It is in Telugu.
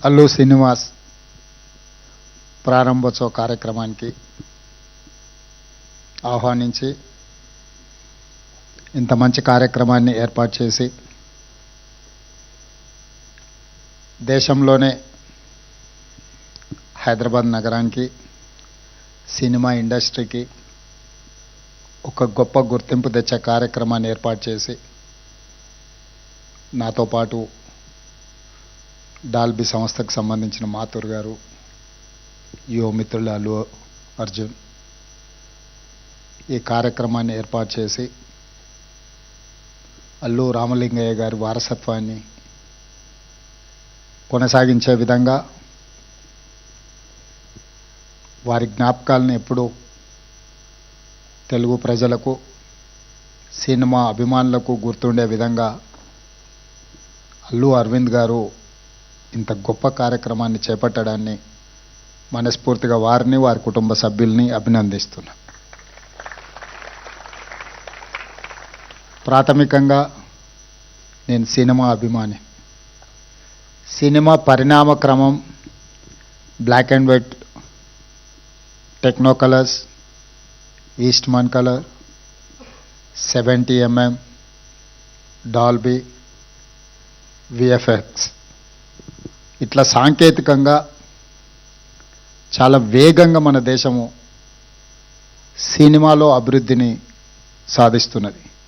అల్లు శ్రీనివాస్ ప్రారంభోత్సవ కార్యక్రమానికి ఆహ్వానించి ఇంత మంచి కార్యక్రమాన్ని ఏర్పాటు చేసి దేశంలోనే హైదరాబాద్ నగరానికి సినిమా ఇండస్ట్రీకి ఒక గొప్ప గుర్తింపు తెచ్చే కార్యక్రమాన్ని ఏర్పాటు చేసి నాతో పాటు డాల్బీ సంస్థకు సంబంధించిన మాథూర్ గారు, యువ మిత్రులు అల్లు అర్జున్ ఈ కార్యక్రమాన్ని ఏర్పాటు చేసి అల్లు రామలింగయ్య గారి వారసత్వాన్ని కొనసాగించే విధంగా వారి జ్ఞాపకాలను ఎప్పుడూ తెలుగు ప్రజలకు, సినిమా అభిమానులకు గుర్తుండే విధంగా అల్లు అరవింద్ గారు ఇంత గొప్ప కార్యక్రమాన్ని చేపట్టడాన్ని మనస్ఫూర్తిగా వారిని, వారి కుటుంబ సభ్యుల్ని అభినందిస్తున్నా. ప్రాథమికంగా నేను సినిమా అభిమాని. సినిమా పరిణామ క్రమం black and white, techno colours, Eastman colour, 70mm, Dolby, VFX ఇట్లా సాంకేతికంగా చాలా వేగంగా మన దేశము సినిమాలో అభివృద్ధిని సాధిస్తున్నది.